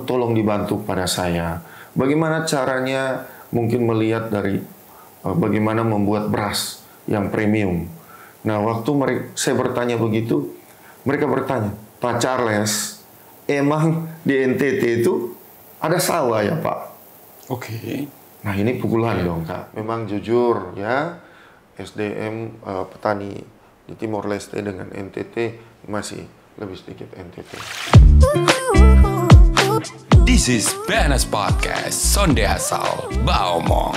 tolong dibantu pada saya. Bagaimana caranya mungkin melihat dari bagaimana membuat beras yang premium. Nah, waktu saya bertanya begitu, mereka bertanya, Pak Charles, emang di NTT itu ada sawah ya Pak? Oke. Nah, ini pukulan dong Kak. Memang jujur ya, SDM petani di Timor Leste dengan NTT masih lebih sedikit NTT. This is BNS Podcast, Sonde Asal Baomong.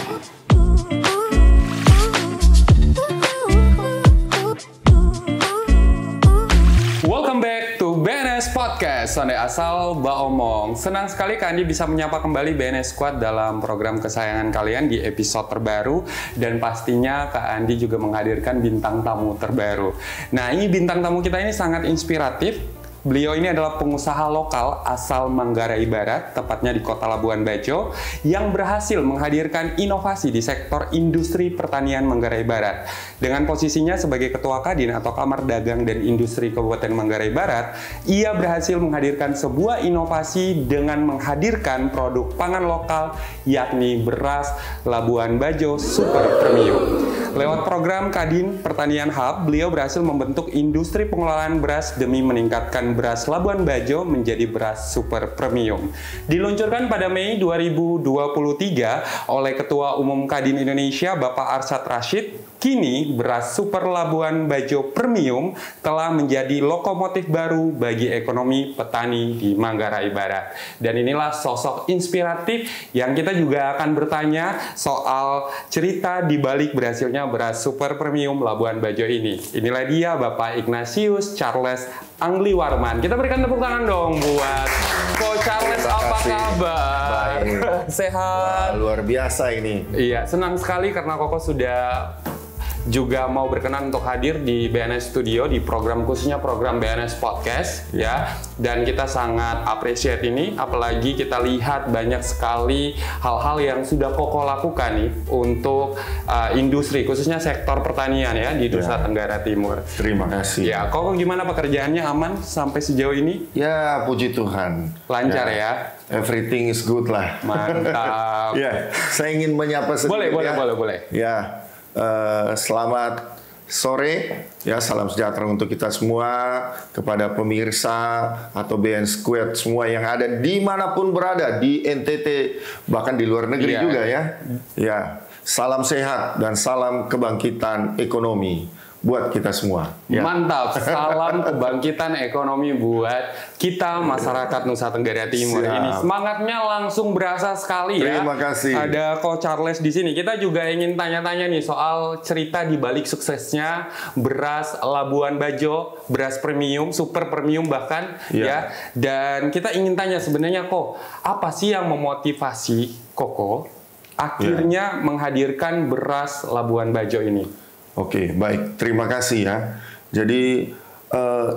Welcome back to BNS Podcast, Sonde Asal Baomong. Senang sekali Kak Andi bisa menyapa kembali BNS Squad dalam program kesayangan kalian di episode terbaru. Dan pastinya Kak Andi juga menghadirkan bintang tamu terbaru. Nah, ini bintang tamu kita ini sangat inspiratif. Beliau ini adalah pengusaha lokal asal Manggarai Barat, tepatnya di Kota Labuan Bajo, yang berhasil menghadirkan inovasi di sektor industri pertanian Manggarai Barat. Dengan posisinya sebagai Ketua Kadin atau Kamar Dagang dan Industri Kabupaten Manggarai Barat, ia berhasil menghadirkan sebuah inovasi dengan menghadirkan produk pangan lokal, yakni beras Labuan Bajo Super Premium. Lewat program Kadin Pertanian Hub, beliau berhasil membentuk industri pengelolaan beras demi meningkatkan beras Labuan Bajo menjadi beras super premium. Diluncurkan pada Mei 2023 oleh Ketua Umum Kadin Indonesia Bapak Arsyad Rashid, kini beras super Labuan Bajo Premium telah menjadi lokomotif baru bagi ekonomi petani di Manggarai Barat. Dan inilah sosok inspiratif yang kita juga akan bertanya soal cerita di balik berhasilnya beras super premium Labuan Bajo ini. Inilah dia Bapak Ignatius Charles Angliwarman. Kita berikan tepuk tangan dong buat Ko Charles. Apa kabar? Baik. Sehat? Wah, luar biasa ini. Iya, senang sekali karena Koko sudah juga mau berkenan untuk hadir di BNS Studio di program khususnya program BNS Podcast ya. Dan kita sangat appreciate ini, apalagi kita lihat banyak sekali hal-hal yang sudah Koko lakukan nih untuk industri khususnya sektor pertanian ya di Nusa Tenggara Timur. Terima kasih. Ya, Koko gimana pekerjaannya, aman sampai sejauh ini? Ya, puji Tuhan. Lancar ya? Everything is good lah. Mantap. Ya, saya ingin menyapa sedikit. Boleh. Ya, selamat sore, ya salam sejahtera untuk kita semua, kepada pemirsa atau BN Squad semua yang ada dimanapun berada, di NTT, bahkan di luar negeri juga ya. Ya, salam sehat dan salam kebangkitan ekonomi buat kita semua. Ya. Mantap, salam kebangkitan ekonomi buat kita masyarakat Nusa Tenggara Timur. Siap. Ini semangatnya langsung berasa sekali ya. Terima kasih. Ada Ko Charles di sini. Kita juga ingin tanya-tanya nih soal cerita di balik suksesnya beras Labuan Bajo, beras premium, super premium bahkan ya. Dan kita ingin tanya sebenarnya Ko, apa sih yang memotivasi Koko akhirnya menghadirkan beras Labuan Bajo ini? Oke, baik. Terima kasih ya. Jadi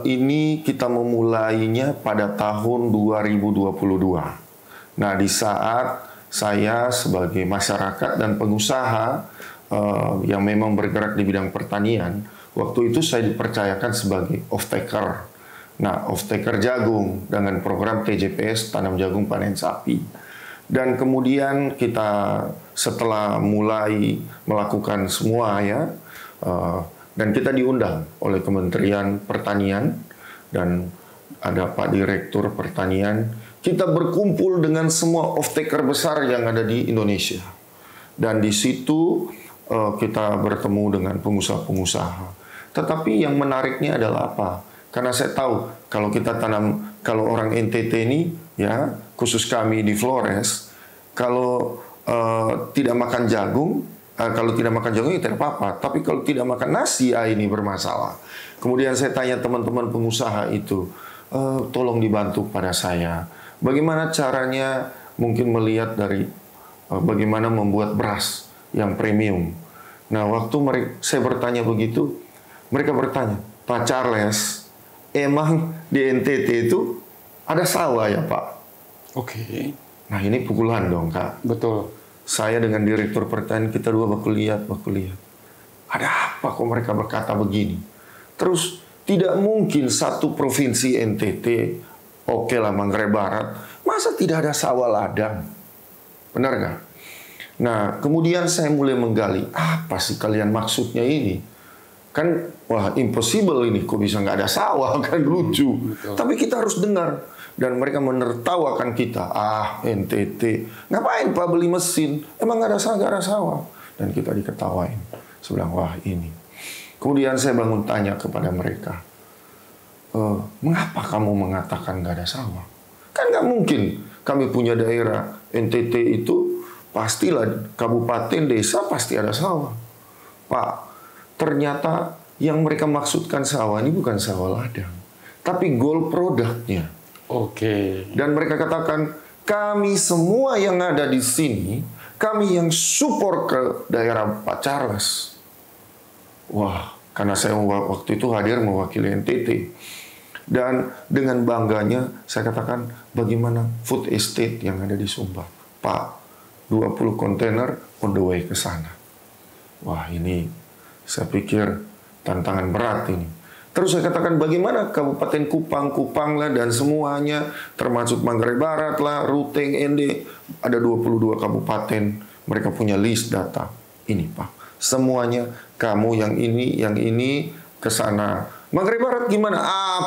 ini kita memulainya pada tahun 2022. Nah, di saat saya sebagai masyarakat dan pengusaha yang memang bergerak di bidang pertanian, waktu itu saya dipercayakan sebagai off-taker. Nah, off-taker jagung dengan program TJPS, Tanam Jagung Panen Sapi. Dan kemudian kita setelah mulai melakukan semua ya, dan kita diundang oleh Kementerian Pertanian dan ada Pak Direktur Pertanian. Kita berkumpul dengan semua off-taker besar yang ada di Indonesia. Dan di situ kita bertemu dengan pengusaha-pengusaha. Tetapi yang menariknya adalah apa? Karena saya tahu kalau kita tanam, kalau orang NTT ini ya, khusus kami di Flores, kalau tidak makan jagung, kalau tidak makan jagung ya tidak apa-apa. Tapi kalau tidak makan nasi, ini bermasalah. Kemudian saya tanya teman-teman pengusaha itu, tolong dibantu pada saya. Bagaimana caranya mungkin melihat dari bagaimana membuat beras yang premium. Nah, waktu saya bertanya begitu, mereka bertanya, Pak Charles, emang di NTT itu ada sawah ya Pak? Oke. Nah, ini pukulan dong Kak. Betul. Saya dengan Direktur Pertanian, kita dua baku lihat. Ada apa kok mereka berkata begini? Terus tidak mungkin satu provinsi NTT, oke lah Manggarai Barat, Masa tidak ada sawah ladang? Benar nggak? Nah, kemudian saya mulai menggali, apa sih kalian maksudnya ini? Kan, wah impossible ini, kok bisa nggak ada sawah, kan lucu. Betul. Tapi kita harus dengar. Dan mereka menertawakan kita. NTT, ngapain Pak beli mesin? Emang nggak ada sawah? Dan kita diketawain. Saya bilang, wah ini. Kemudian saya bangun tanya kepada mereka, mengapa kamu mengatakan nggak ada sawah? Kan nggak mungkin. Kami punya daerah NTT itu pastilah kabupaten, desa pasti ada sawah. Pak, ternyata yang mereka maksudkan sawah ini bukan sawah ladang, tapi gold produknya. Oke. Dan mereka katakan, kami semua yang ada di sini, kami yang support ke daerah Pak Charles. Wah, karena saya waktu itu hadir mewakili NTT. Dan dengan bangganya saya katakan, bagaimana food estate yang ada di Sumba? Pak, 20 kontainer on the way ke sana. Wah, ini saya pikir tantangan berat ini. Terus saya katakan, bagaimana Kabupaten Kupang lah dan semuanya, termasuk Manggarai Barat lah, Ruteng, Ende, ada 22 kabupaten, mereka punya list data. Ini Pak, semuanya kamu yang ini ke sana. Manggarai Barat gimana?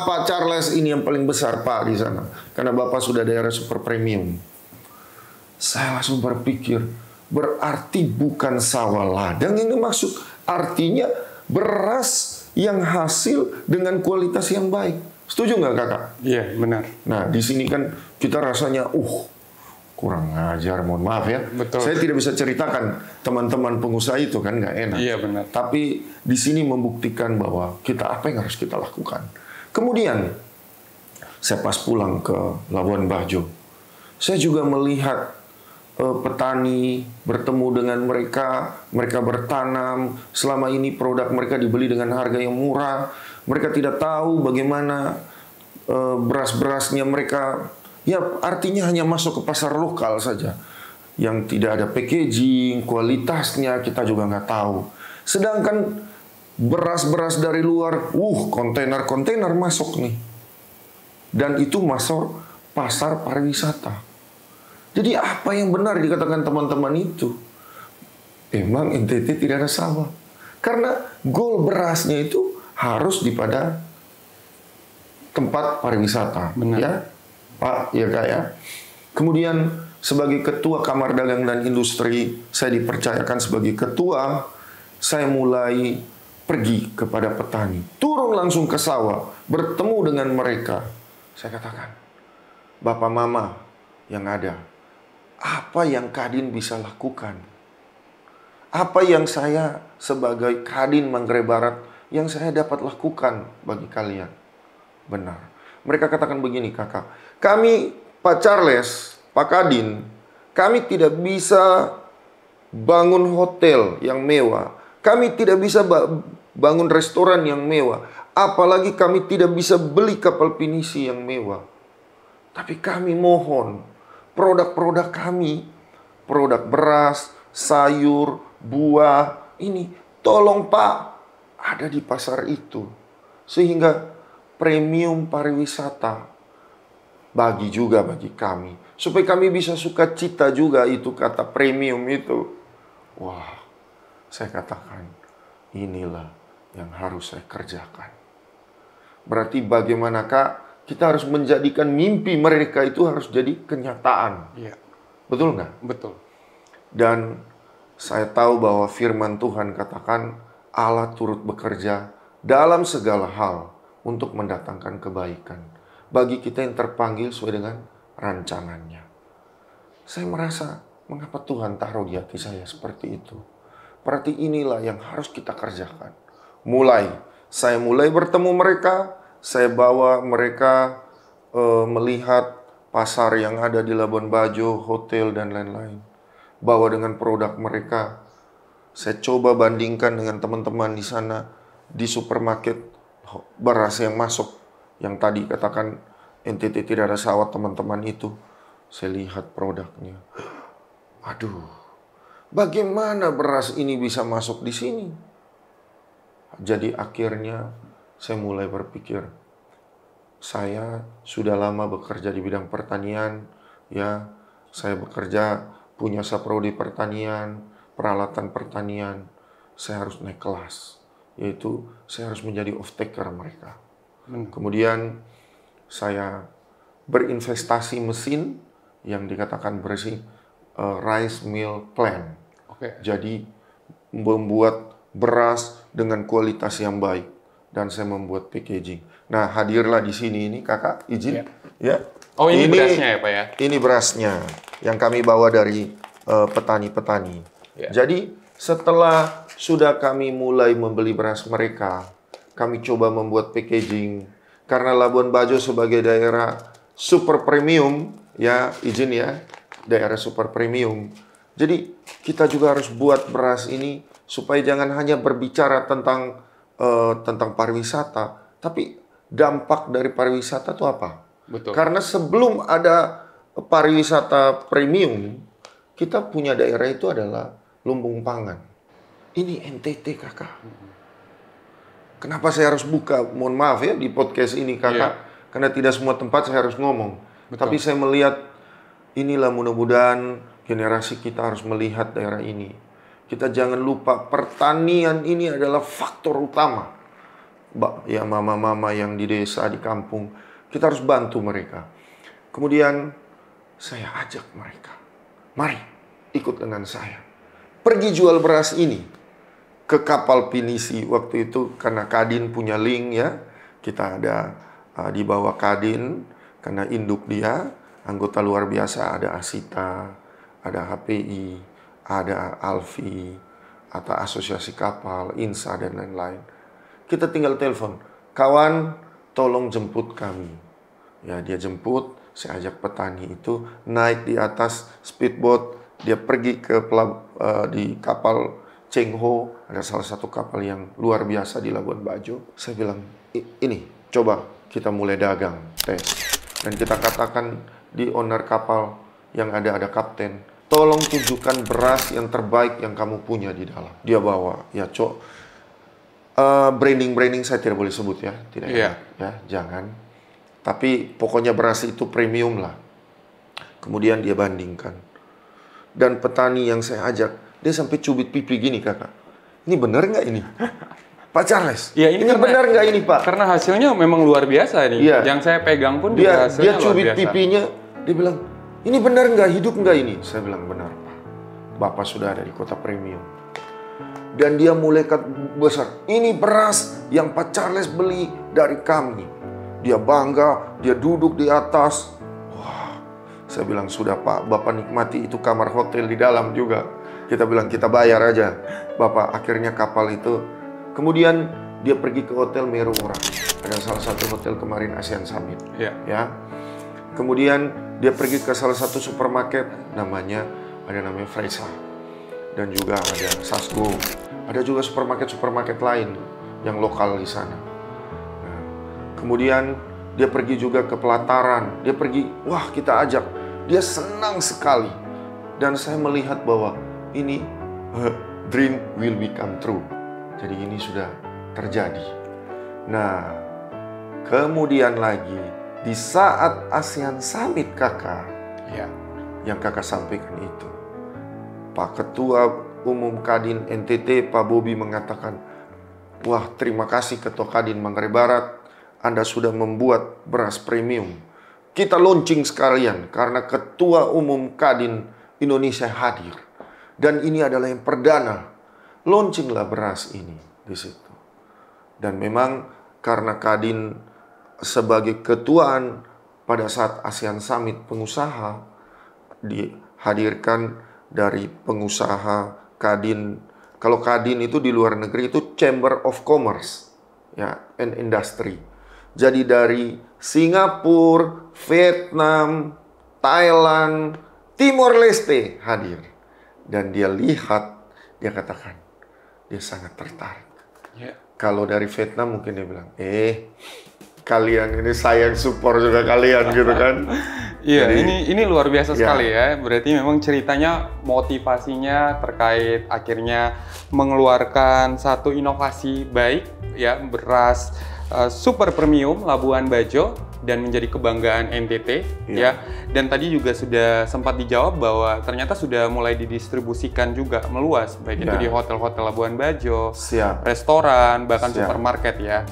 Pak Charles ini yang paling besar Pak di sana. Karena Bapak sudah daerah super premium. Saya langsung berpikir, berarti bukan sawah ladang yang dimaksud. Artinya beras yang hasil dengan kualitas yang baik. Setuju nggak kakak? Iya, benar. Nah, di sini kan kita rasanya, kurang ajar, mohon maaf ya. Betul. Saya tidak bisa ceritakan teman-teman pengusaha itu kan nggak enak. Iya, benar. Tapi di sini membuktikan bahwa apa yang harus kita lakukan. Kemudian saya pas pulang ke Labuan Bajo, saya juga melihat petani, bertemu dengan mereka bertanam, selama ini produk mereka dibeli dengan harga yang murah, mereka tidak tahu bagaimana beras-berasnya mereka, ya artinya hanya masuk ke pasar lokal saja, yang tidak ada packaging, kualitasnya kita juga nggak tahu. Sedangkan beras-beras dari luar, kontainer-kontainer masuk nih, dan itu masuk pasar pariwisata. Jadi apa yang benar dikatakan teman-teman itu? Emang NTT tidak ada sawah. Karena goal berasnya itu harus pada tempat pariwisata. Benar. Ya, Pak, ya Kak ya. Kemudian sebagai Ketua Kamar Dagang dan Industri, saya dipercayakan sebagai Ketua, saya mulai pergi kepada petani. Turun langsung ke sawah, bertemu dengan mereka. Saya katakan, Bapak Mama yang ada, apa yang Kadin bisa lakukan? Apa yang saya sebagai Kadin Manggarai Barat yang saya dapat lakukan bagi kalian? Benar. Mereka katakan begini, kakak. Kami, Pak Charles, Pak Kadin, kami tidak bisa bangun hotel yang mewah. Kami tidak bisa bangun restoran yang mewah. Apalagi kami tidak bisa beli kapal pinisi yang mewah. Tapi kami mohon, produk-produk kami, produk beras, sayur, buah, ini tolong Pak, ada di pasar itu. Sehingga premium pariwisata bagi kami. Supaya kami bisa sukacita juga itu kata premium itu. Wah, saya katakan, inilah yang harus saya kerjakan. Berarti bagaimanakah kita harus menjadikan mimpi mereka itu harus jadi kenyataan. Iya. Betul nggak? Betul. Dan saya tahu bahwa firman Tuhan katakan Allah turut bekerja dalam segala hal untuk mendatangkan kebaikan bagi kita yang terpanggil sesuai dengan rancangannya. Saya merasa, mengapa Tuhan taruh di hati saya seperti itu? Berarti inilah yang harus kita kerjakan. Saya mulai bertemu mereka, saya bawa mereka melihat pasar yang ada di Labuan Bajo, hotel dan lain-lain. Bawa dengan produk mereka. Saya coba bandingkan dengan teman-teman di sana, di supermarket beras yang masuk. Yang tadi katakan NTT tidak ada sawah teman-teman itu. Saya lihat produknya. Aduh, bagaimana beras ini bisa masuk di sini? Jadi akhirnya saya mulai berpikir, saya sudah lama bekerja di bidang pertanian, ya saya bekerja punya saprodi pertanian, peralatan pertanian, saya harus naik kelas, yaitu saya harus menjadi off-taker mereka. Kemudian saya berinvestasi mesin yang dikatakan bersih rice mill plant. Jadi membuat beras dengan kualitas yang baik dan saya membuat packaging. Nah, hadirlah di sini ini Kakak izin ya. Oh, ini berasnya ya, Pak ya. Ini berasnya yang kami bawa dari petani-petani. Jadi setelah sudah kami mulai membeli beras mereka, kami coba membuat packaging karena Labuan Bajo sebagai daerah super premium ya, izin ya, daerah super premium. Jadi kita juga harus buat beras ini supaya jangan hanya berbicara tentang pariwisata, tapi dampak dari pariwisata itu apa? Betul. Karena sebelum ada pariwisata premium, kita punya daerah itu adalah lumbung pangan. Ini NTT Kakak. Kenapa saya harus buka? Mohon maaf ya di podcast ini Kakak, karena tidak semua tempat saya harus ngomong. Betul. Tapi saya melihat inilah mudah-mudahan generasi kita harus melihat daerah ini. Kita jangan lupa pertanian ini adalah faktor utama. Ya mama-mama yang di desa, di kampung, kita harus bantu mereka. Kemudian saya ajak mereka, mari ikut dengan saya. Pergi jual beras ini ke kapal pinisi waktu itu karena Kadin punya link ya. Kita ada di bawah Kadin karena induk dia, anggota luar biasa ada Asita, ada HPI, ada Alfi, atau Asosiasi Kapal, INSA, dan lain-lain. Kita tinggal telepon, kawan tolong jemput kami. Ya dia jemput, saya ajak petani itu naik di atas speedboat, dia pergi ke di kapal Cheng Ho, ada salah satu kapal yang luar biasa di Labuan Bajo. Saya bilang, ini coba kita mulai dagang, tes. Dan kita katakan di owner kapal yang ada kapten, tolong tunjukkan beras yang terbaik yang kamu punya di dalam. Dia bawa, ya Cok. Branding saya tidak boleh sebut ya, tidak ya, jangan. Tapi pokoknya beras itu premium lah. Kemudian dia bandingkan. Dan petani yang saya ajak, dia sampai cubit pipi gini Kakak. Ini benar nggak ini? Pak Charles, ya, ini benar nggak ini Pak? Karena hasilnya memang luar biasa nih. Ya. Yang saya pegang pun dia hasilnya cubit pipinya, dia bilang, ini benar nggak, hidup nggak ini? Saya bilang benar Pak. Bapak sudah ada di kota premium. Dan dia mulai besar. Ini beras yang Pak Charles beli dari kami. Dia bangga, dia duduk di atas. Wah, saya bilang sudah Pak, Bapak nikmati itu kamar hotel di dalam juga. Kita bilang kita bayar aja. Bapak akhirnya kapal itu. Kemudian dia pergi ke hotel Meru Orang. Ada salah satu hotel kemarin ASEAN Summit. Ya. Kemudian dia pergi ke salah satu supermarket namanya Fresa. Dan juga ada Sasgo. Ada juga supermarket lain yang lokal di sana. Nah, kemudian dia pergi juga ke pelataran. Dia pergi, wah kita ajak. Dia senang sekali. Dan saya melihat bahwa ini dream will become true. Jadi ini sudah terjadi. Nah, kemudian lagi di saat ASEAN Summit Kakak, yang Kakak sampaikan itu, Pak Ketua Umum Kadin NTT, Pak Bobi mengatakan, wah terima kasih Ketua Kadin Manggarai Barat, Anda sudah membuat beras premium. Kita launching sekalian karena Ketua Umum Kadin Indonesia hadir. Dan ini adalah yang perdana. Launchinglah beras ini di situ. Dan memang karena Kadin sebagai ketuaan pada saat ASEAN Summit pengusaha dihadirkan dari pengusaha Kadin. Kalau Kadin itu di luar negeri itu Chamber of Commerce ya, and Industry. Jadi dari Singapura, Vietnam, Thailand, Timor Leste hadir. Dan dia lihat, dia katakan dia sangat tertarik. Kalau dari Vietnam mungkin dia bilang, kalian ini sayang support juga kalian gitu kan. Iya, ini luar biasa sekali ya. Berarti memang ceritanya motivasinya terkait akhirnya mengeluarkan satu inovasi baik ya, beras super premium Labuan Bajo dan menjadi kebanggaan NTT ya. Dan tadi juga sudah sempat dijawab bahwa ternyata sudah mulai didistribusikan juga meluas, baik itu di hotel-hotel Labuan Bajo, restoran, bahkan supermarket ya.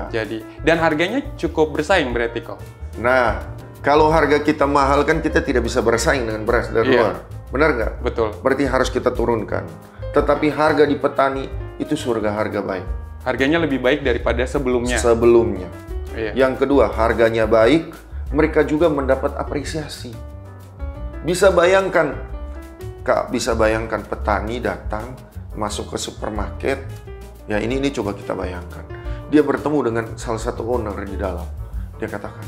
Jadi dan harganya cukup bersaing berarti kok. Nah, kalau harga kita mahal kan kita tidak bisa bersaing dengan beras dari luar. Benar nggak? Betul. Berarti harus kita turunkan. Tetapi harga di petani itu surga harga baik. Harganya lebih baik daripada sebelumnya. Yang kedua, harganya baik, mereka juga mendapat apresiasi. Bisa bayangkan, Kak, bisa bayangkan petani datang masuk ke supermarket. Ya ini coba kita bayangkan. Dia bertemu dengan salah satu owner di dalam. Dia katakan,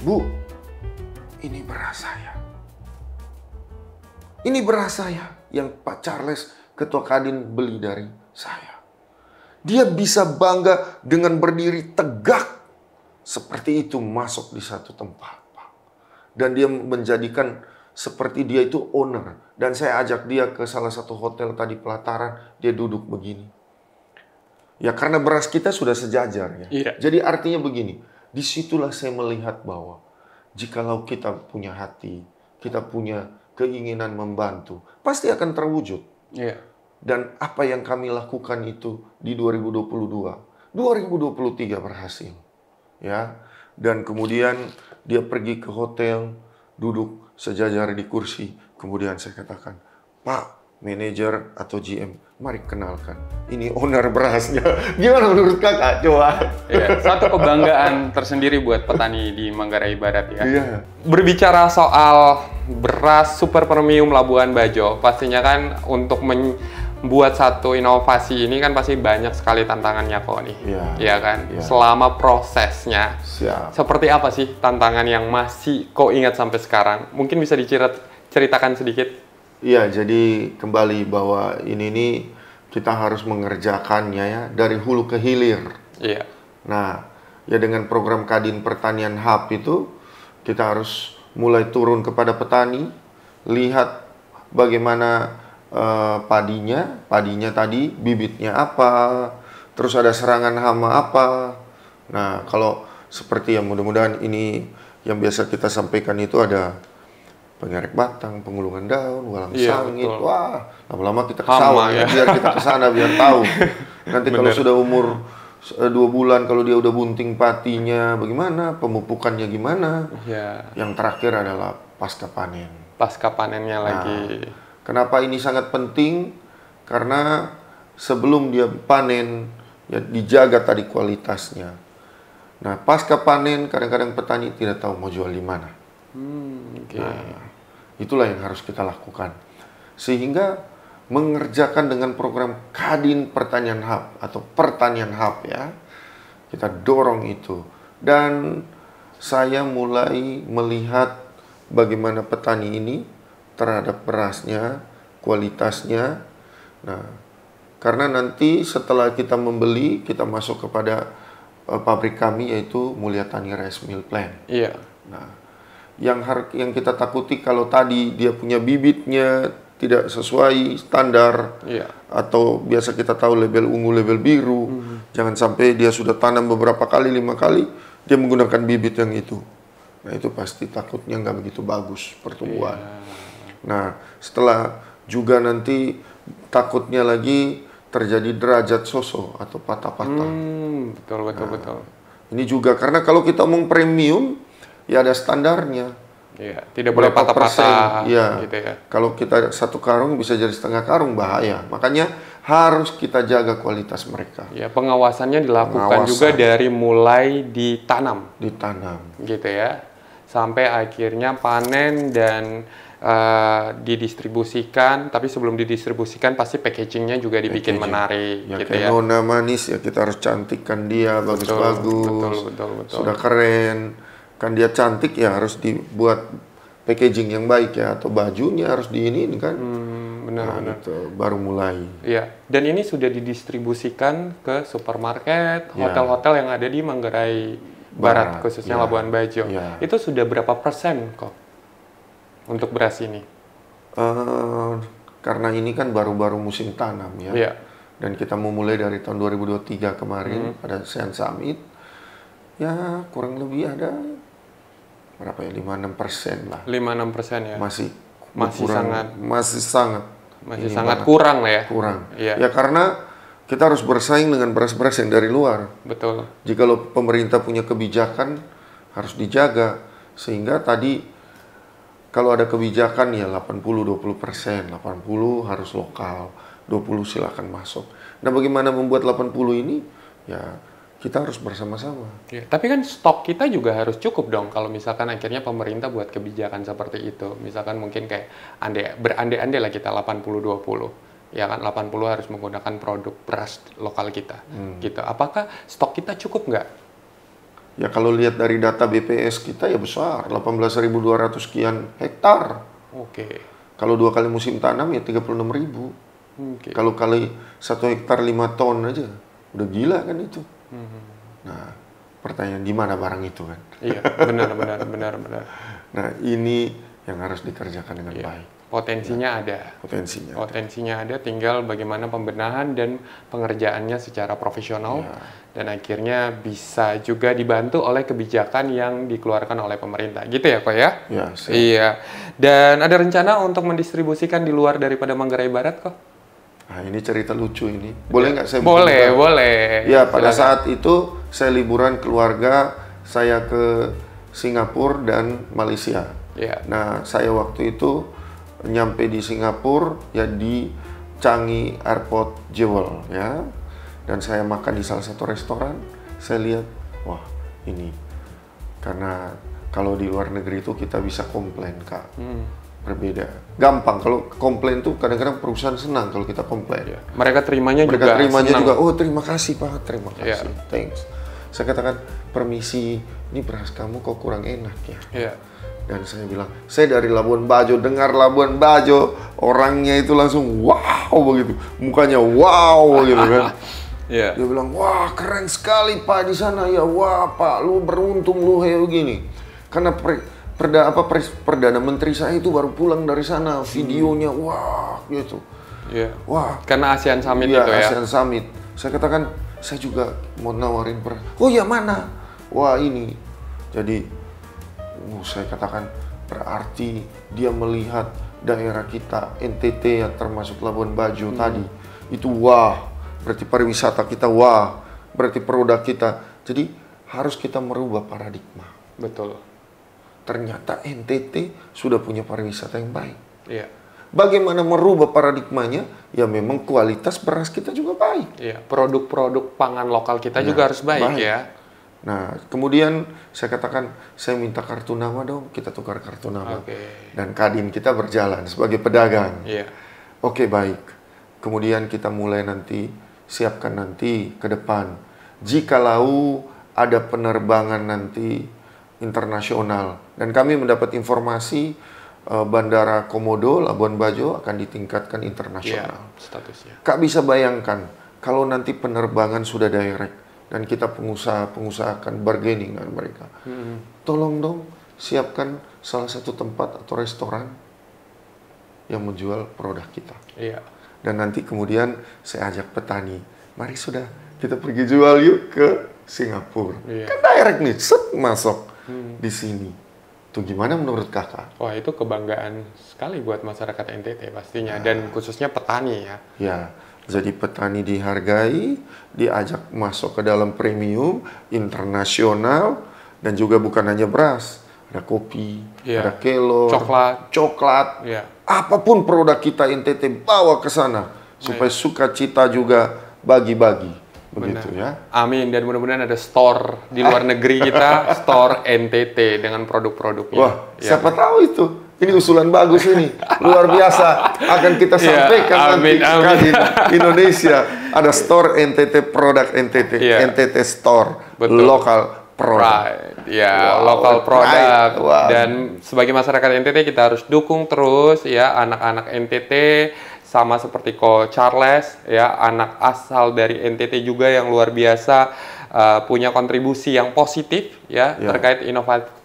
Bu, ini beras saya. Ini beras saya yang Pak Charles, Ketua Kadin beli dari saya. Dia bisa bangga dengan berdiri tegak seperti itu masuk di satu tempat, Pak. Dan dia menjadikan seperti dia itu owner. Dan saya ajak dia ke salah satu hotel tadi pelataran, dia duduk begini. Ya karena beras kita sudah sejajar ya. Jadi artinya begini, disitulah saya melihat bahwa jikalau kita punya hati, kita punya keinginan membantu, pasti akan terwujud. Dan apa yang kami lakukan itu di 2022, 2023 berhasil. Ya. Dan kemudian dia pergi ke hotel, duduk sejajar di kursi. Kemudian saya katakan, Pak, manajer atau GM, mari kenalkan. Ini owner berasnya. Gimana menurut kakak? Coba. Satu kebanggaan tersendiri buat petani di Manggarai Barat ya. Berbicara soal beras super premium Labuan Bajo, pastinya kan untuk buat satu inovasi ini kan pasti banyak sekali tantangannya kok nih, ya kan? Selama prosesnya, seperti apa sih tantangan yang masih kok ingat sampai sekarang? Mungkin bisa diceritakan sedikit? Iya, jadi kembali bahwa ini kita harus mengerjakannya ya dari hulu ke hilir. Nah, ya dengan program Kadin Pertanian Hub itu kita harus mulai turun kepada petani, lihat bagaimana padinya tadi, bibitnya apa, terus ada serangan hama apa. Nah, kalau seperti yang mudah-mudahan ini yang biasa kita sampaikan itu ada pengerek batang, pengulungan daun, walang sangit. Wah, lama-lama kita ke sawah ya, biar kita ke sana biar tahu. Nanti kalau sudah umur 2 bulan, kalau dia udah bunting patinya, bagaimana, pemupukannya gimana. Yang terakhir adalah pasca panen. Pasca panennya lagi. Kenapa ini sangat penting? Karena sebelum dia panen, ya dijaga tadi kualitasnya. Nah, pasca panen kadang-kadang petani tidak tahu mau jual di mana. Nah, itulah yang harus kita lakukan. Sehingga mengerjakan dengan program Kadin Pertanian Hub atau Pertanian Hub ya. Kita dorong itu. Dan saya mulai melihat bagaimana petani ini terhadap berasnya, kualitasnya. Nah, karena nanti setelah kita membeli, kita masuk kepada pabrik kami yaitu Mulyatani Rice Mill Plant. Nah, yang kita takuti kalau tadi dia punya bibitnya tidak sesuai standar, atau biasa kita tahu label ungu, label biru, jangan sampai dia sudah tanam beberapa kali, 5 kali, dia menggunakan bibit yang itu. Nah, itu pasti takutnya nggak begitu bagus pertumbuhan. Nah, setelah juga nanti takutnya lagi terjadi derajat soso atau patah-patah. Betul. Ini juga karena kalau kita ngomong premium, ya ada standarnya. Tidak boleh patah-patah. Gitu ya. Kalau kita 1 karung bisa jadi setengah karung, bahaya. Makanya harus kita jaga kualitas mereka. Pengawasannya dilakukan juga dari mulai ditanam. Gitu ya. Sampai akhirnya panen dan didistribusikan, tapi sebelum didistribusikan pasti packagingnya juga dibikin menarik. Kayak nona manis ya, kita harus cantikkan dia, bagus-bagus. Betul. Sudah keren, kan dia cantik ya harus dibuat packaging yang baik ya, atau bajunya harus diinin kan. Benar. Gitu, baru mulai. Dan ini sudah didistribusikan ke supermarket, hotel-hotel yang ada di Manggarai Barat khususnya Labuan Bajo. Itu sudah berapa persen kok untuk beras ini? Karena ini kan baru-baru musim tanam ya. Dan kita memulai dari tahun 2023 kemarin pada Sen Summit. ya kurang lebih ada berapa ya, 5-6% lah. 5-6% ya. Masih sangat ini sangat banget. kurang lah ya. Kurang. Iya. Ya karena kita harus bersaing dengan beras-beras yang dari luar. Betul. Jikalau pemerintah punya kebijakan harus dijaga, sehingga tadi kalau ada kebijakan ya 80-20%, 80 harus lokal, 20 silakan masuk. Nah, bagaimana membuat 80 ini? Ya kita harus bersama-sama. Ya, tapi kan stok kita juga harus cukup dong kalau misalkan akhirnya pemerintah buat kebijakan seperti itu. Misalkan mungkin kayak berandai-andai lah kita 80-20. Ya kan 80 harus menggunakan produk beras lokal kita. Gitu. Apakah stok kita cukup nggak? Ya kalau lihat dari data BPS kita ya besar, 18.200 sekian hektar. Oke. Kalau 2 kali musim tanam ya 36.000. Oke. Kalau kali 1 hektar 5 ton aja, udah gila kan itu. Nah, pertanyaan di mana barang itu kan? Iya, benar. Nah, ini yang harus dikerjakan dengan baik. Potensinya ada. Potensinya ada, tinggal bagaimana pembenahan dan pengerjaannya secara profesional dan akhirnya bisa juga dibantu oleh kebijakan yang dikeluarkan oleh pemerintah. Gitu ya, Kok ya? Ya, siap. Iya. Dan ada rencana untuk mendistribusikan di luar daripada Manggarai Barat, Kok? Nah, ini cerita lucu ini. Boleh nggak saya Boleh. Ya, pada saat itu saya liburan keluarga, saya ke Singapura dan Malaysia. Iya. Nah, saya waktu itu nyampe di Singapura ya di Changi Airport Jewel ya. Dan saya makan di salah satu restoran, saya lihat, wah, ini karena kalau di luar negeri itu kita bisa komplain, Kak. Berbeda. Gampang kalau komplain tuh kadang-kadang perusahaan senang kalau kita komplain. Ya. Mereka terimanya juga, senang. oh terima kasih Pak, terima kasih, thanks. Saya katakan, permisi, ini beras kamu kok kurang enak ya. Iya. Dan saya bilang, saya dari Labuan Bajo, dengar Labuan Bajo, orangnya itu langsung wow begitu, mukanya wow gitu kan. Iya. Dia bilang, wah keren sekali Pak di sana ya, wah Pak, lu beruntung lu kayak begini. Karena Perdana Menteri saya itu baru pulang dari sana, videonya wah gitu. Iya. Wah. Karena ASEAN Summit Iya, itu ya. ASEAN Summit. Saya katakan, saya juga mau nawarin oh ya mana? Wah ini. Jadi, saya katakan berarti dia melihat daerah kita NTT yang termasuk Labuan Bajo tadi itu wah. Berarti pariwisata kita wah. Berarti produk kita. Jadi harus kita merubah paradigma. Betul. Ternyata NTT sudah punya pariwisata yang baik. Iya. Bagaimana merubah paradigmanya? Ya memang kualitas beras kita juga baik. Iya. Produk-produk pangan lokal kita juga harus baik ya. Nah, kemudian saya katakan, saya minta kartu nama dong, kita tukar kartu nama. Dan Kadin kita berjalan sebagai pedagang. Iya. Oke, baik. Kemudian kita mulai siapkan nanti ke depan. Jikalau ada penerbangan nanti internasional dan kami mendapat informasi Bandara Komodo Labuan Bajo akan ditingkatkan internasional. Statusnya. Kak bisa bayangkan kalau nanti penerbangan sudah direct dan kita pengusaha akan bargaining dengan mereka. Tolong dong siapkan salah satu tempat atau restoran yang menjual produk kita. Iya. Dan nanti kemudian saya ajak petani, mari sudah kita pergi jual yuk ke Singapura. Kan direct nih, masuk di sini. Tuh gimana menurut kakak? Wah itu kebanggaan sekali buat masyarakat NTT pastinya dan khususnya petani ya. Ya, jadi petani dihargai, diajak masuk ke dalam premium internasional dan juga bukan hanya beras, ada kopi, ada kelor, coklat, apapun produk kita NTT bawa ke sana supaya sukacita juga bagi-bagi. Begitu ya. Amin, dan mudah-mudahan ada store di luar negeri kita, store NTT dengan produk-produknya. Wah, siapa tahu itu. Ini usulan bagus ini. Luar biasa. Akan kita sampaikan nanti di Indonesia. Ada store NTT, produk NTT. NTT Store. Betul. Local product. Local product. Dan sebagai masyarakat NTT kita harus dukung terus ya anak-anak NTT. Sama seperti Ko Charles, ya anak asal dari NTT juga yang luar biasa punya kontribusi yang positif ya terkait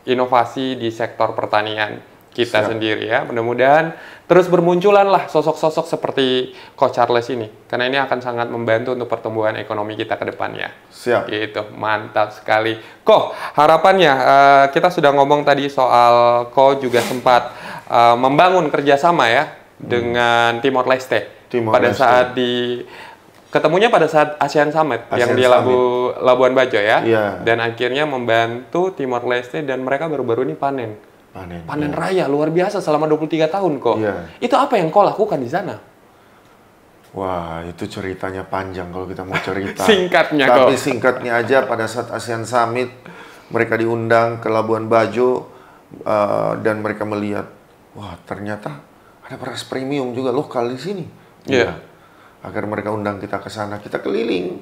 inovasi di sektor pertanian kita Siap. sendiri ya. Mudah-mudahan terus bermunculan lah sosok-sosok seperti Coach Charles ini. Karena ini akan sangat membantu untuk pertumbuhan ekonomi kita ke depannya. Siap. Gitu, mantap sekali. Ko, harapannya kita sudah ngomong tadi soal Ko juga sempat membangun kerjasama ya dengan Timor Leste. Pada saat ketemunya pada saat ASEAN Summit yang di Labuan Bajo ya. Iya. Dan akhirnya membantu Timor Leste dan mereka baru-baru ini panen raya luar biasa selama 23 tahun kok. Iya. Itu apa yang kau lakukan di sana? Wah, itu ceritanya panjang kalau kita mau cerita. Singkatnya kok. Tapi singkatnya aja, pada saat ASEAN Summit mereka diundang ke Labuan Bajo dan mereka melihat, wah ternyata ada beras premium juga lokal di sini. Iya. Agar mereka undang kita ke sana, kita keliling.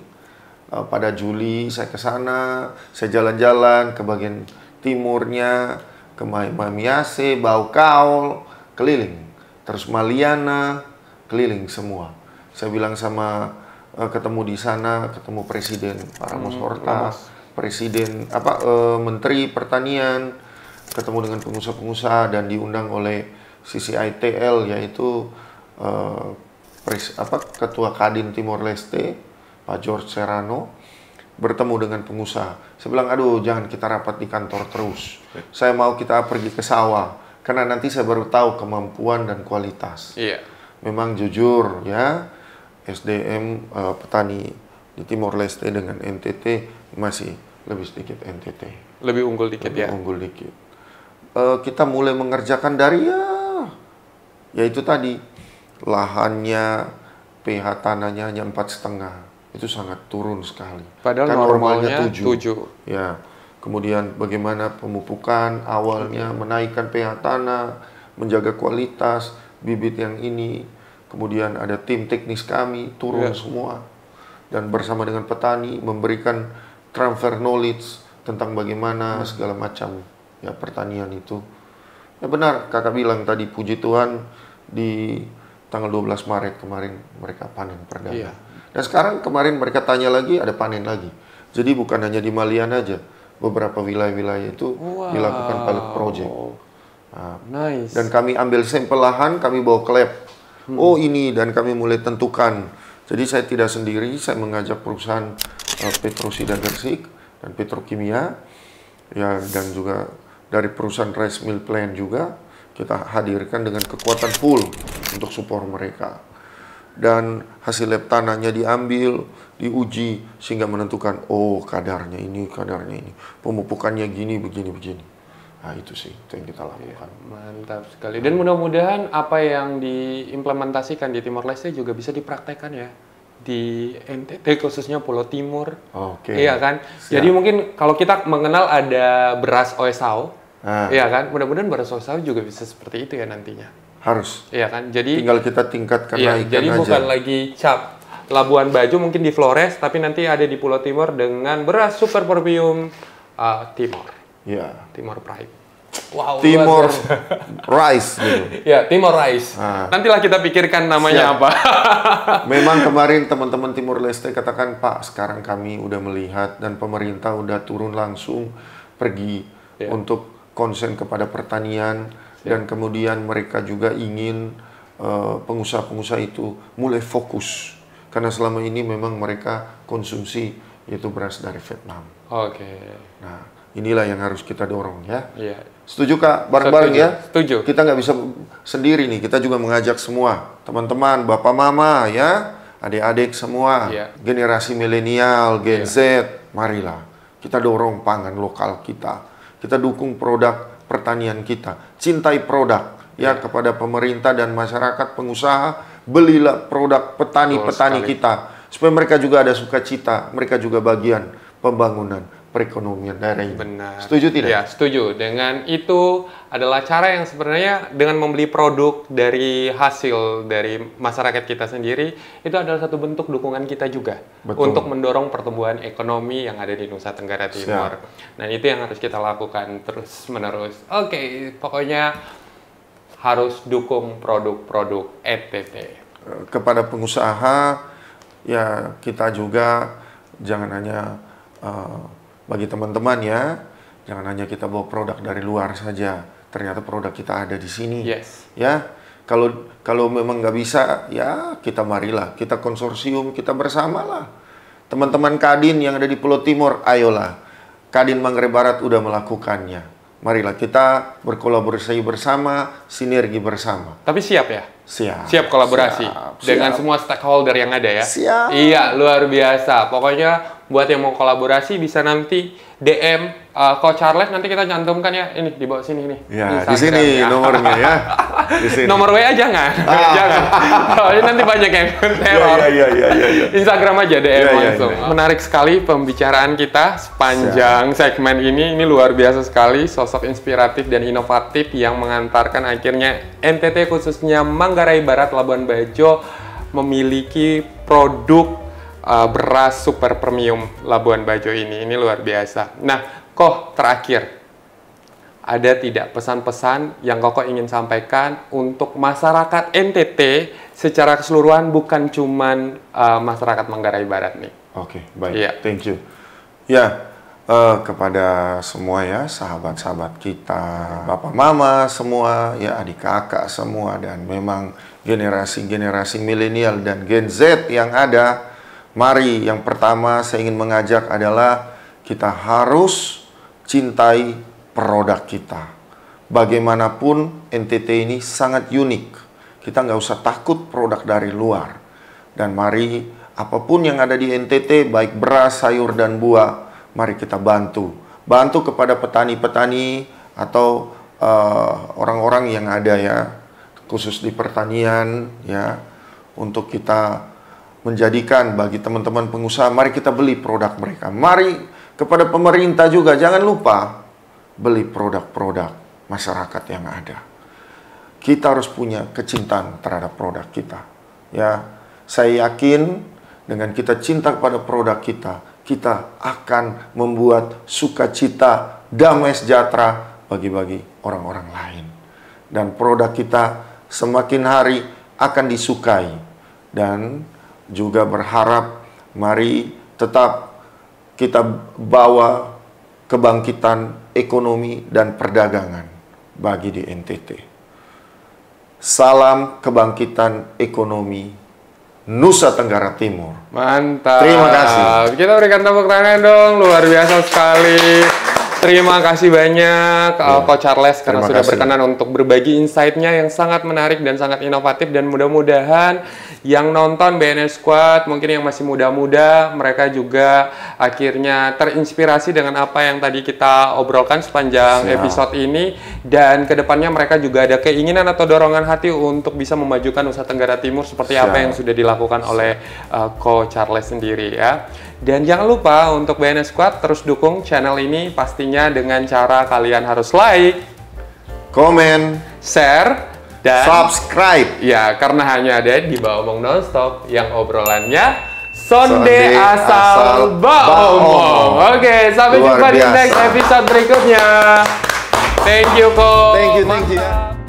Pada Juli saya ke sana, saya jalan-jalan ke bagian timurnya, ke Mamiase, Baukaul, keliling. Terus Maliana, keliling semua. Saya bilang sama ketemu di sana, ketemu Presiden Pak Ramos Horta, Presiden Menteri Pertanian, ketemu dengan pengusaha-pengusaha dan diundang oleh CCITL, yaitu Ketua Kadin Timor Leste, Pak George Serrano, bertemu dengan pengusaha. Saya bilang, aduh jangan kita rapat di kantor terus. Saya mau kita pergi ke sawah, karena nanti saya baru tahu kemampuan dan kualitas. Iya. Memang jujur ya, SDM petani di Timor Leste dengan NTT masih lebih sedikit NTT. Lebih unggul dikit ya? Unggul dikit. Kita mulai mengerjakan dari ya itu tadi, lahannya, pH tanahnya hanya 4,5. Itu sangat turun sekali. Padahal kan normalnya 7. Ya. Kemudian bagaimana pemupukan awalnya, menaikkan pH tanah, menjaga kualitas bibit yang ini. Kemudian ada tim teknis kami turun semua dan bersama dengan petani memberikan transfer knowledge tentang bagaimana segala macam ya pertanian itu. Ya benar kakak bilang tadi, puji Tuhan di tanggal 12 Maret kemarin mereka panen perdana. Iya. Dan sekarang kemarin mereka tanya lagi, ada panen lagi. Jadi bukan hanya di Malian aja, beberapa wilayah-wilayah itu dilakukan pilot project. Nah, Nice. dan kami ambil sampel lahan, kami bawa ke lab. Oh ini, dan kami mulai tentukan. Jadi saya tidak sendiri, saya mengajak perusahaan Petrosida Gersik dan Petrokimia, ya, dan juga dari perusahaan rice mill plant juga kita hadirkan dengan kekuatan full untuk support mereka. Dan hasil lab tanahnya diambil, diuji sehingga menentukan, oh kadarnya ini, pemupukannya gini, begini. Nah itu sih, itu yang kita lakukan. Mantap sekali. Dan mudah-mudahan apa yang diimplementasikan di Timor Leste juga bisa dipraktekkan ya di NTT, khususnya Pulau Timur. Oke. Iya kan? Siap. Jadi mungkin kalau kita mengenal ada beras oesau, iya kan? Mudah-mudahan beras oesau juga bisa seperti itu ya nantinya. Harus. Iya kan? Jadi Tinggal kita tingkatkan naikkan jadi aja. bukan lagi cap Labuan Bajo mungkin di Flores, tapi nanti ada di Pulau Timur dengan beras super premium Timor. Ya. Timor Pride. Wow. Timor Rice gitu. Ya, Timor Rice. Nantilah kita pikirkan namanya apa. Memang kemarin teman-teman Timor Leste katakan, Pak, sekarang kami udah melihat dan pemerintah udah turun langsung pergi untuk konsen kepada pertanian. Dan kemudian mereka juga ingin pengusaha-pengusaha itu mulai fokus. Karena selama ini memang mereka konsumsi yaitu beras dari Vietnam. Oke. Nah, inilah yang harus kita dorong ya. Iya. Setuju Kak? Bareng-bareng ya? Setuju. Kita nggak bisa sendiri nih, kita juga mengajak semua. Teman-teman, bapak mama ya, adik-adik semua. Generasi milenial, Gen Z, marilah. Kita dorong pangan lokal kita. Kita dukung produk pertanian kita, cintai produk ya kepada pemerintah dan masyarakat, pengusaha, belilah produk petani-petani kita supaya mereka juga ada sukacita, mereka juga bagian pembangunan perekonomian daerah ini. Benar. Setuju tidak? Ya, setuju. Dengan itu adalah cara yang sebenarnya dengan membeli produk dari hasil dari masyarakat kita sendiri, itu adalah satu bentuk dukungan kita juga. Betul. Untuk mendorong pertumbuhan ekonomi yang ada di Nusa Tenggara Timur. Nah, itu yang harus kita lakukan terus-menerus. Oke, pokoknya harus dukung produk-produk NTT. Kepada pengusaha, ya kita juga jangan hanya bagi teman-teman ya, jangan hanya kita bawa produk dari luar saja, ternyata produk kita ada di sini. Yes. Ya, kalau memang nggak bisa, ya kita marilah, kita konsorsium, kita bersamalah. Teman-teman Kadin yang ada di Pulau Timur, ayolah. Kadin Manggarai Barat udah melakukannya. Marilah kita berkolaborasi bersama, sinergi bersama. Tapi siap ya? Siap. Siap kolaborasi dengan semua stakeholder yang ada ya? Siap. Iya, luar biasa. Pokoknya buat yang mau kolaborasi bisa nanti DM Coach Charles, nanti kita cantumkan ya. Ini di bawah sini nih. Ya, di sini nomornya ya. Di sini. Nomor WA jangan. Jangan. Soalnya nanti banyak yang teror. Iya. Instagram aja DM langsung. Iya. Menarik sekali pembicaraan kita sepanjang segmen ini. Ini luar biasa sekali, sosok inspiratif dan inovatif yang mengantarkan akhirnya NTT khususnya Manggarai Barat Labuan Bajo memiliki produk beras super premium Labuan Bajo ini. Ini luar biasa. Nah, Koh, terakhir, ada tidak pesan-pesan yang Koko ingin sampaikan untuk masyarakat NTT secara keseluruhan, bukan cuman masyarakat Manggarai Barat nih? Oke, baik. Yeah. Thank you. Ya, kepada semua ya, sahabat-sahabat kita, bapak mama semua, ya adik kakak semua, dan memang generasi-generasi milenial dan Gen Z yang ada, mari yang pertama saya ingin mengajak adalah kita harus cintai produk kita. Bagaimanapun NTT ini sangat unik. Kita nggak usah takut produk dari luar. Dan mari apapun yang ada di NTT, baik beras, sayur, dan buah, mari kita bantu. Bantu kepada petani-petani atau orang-orang yang ada ya, khusus di pertanian ya, untuk kita menjadikan bagi teman-teman pengusaha, mari kita beli produk mereka. Mari kepada pemerintah juga, jangan lupa beli produk-produk masyarakat yang ada. Kita harus punya kecintaan terhadap produk kita. Ya, saya yakin dengan kita cinta kepada produk kita, kita akan membuat sukacita, damai sejahtera bagi orang-orang lain. Dan produk kita semakin hari akan disukai. Dan juga berharap mari tetap kita bawa kebangkitan ekonomi dan perdagangan bagi di NTT. Salam kebangkitan ekonomi Nusa Tenggara Timur. Mantap. Terima kasih. Kita berikan tepuk tangan dong, luar biasa sekali. Terima kasih banyak Coach Charles karena sudah berkenan untuk berbagi insight-nya yang sangat menarik dan sangat inovatif, dan mudah-mudahan yang nonton BNS Squad, mungkin yang masih muda-muda, mereka juga akhirnya terinspirasi dengan apa yang tadi kita obrolkan sepanjang episode ini, dan kedepannya mereka juga ada keinginan atau dorongan hati untuk bisa memajukan Nusa Tenggara Timur seperti apa yang sudah dilakukan oleh Coach Charles sendiri ya. Dan jangan lupa untuk BNS Squad terus dukung channel ini pastinya dengan cara kalian harus like, komen, share, dan subscribe. Ya, karena hanya ada di Ba Omong Nonstop yang obrolannya Sonde asal Ba Omong. Oke, sampai jumpa di next episode berikutnya. Thank you, Ko. Thank you.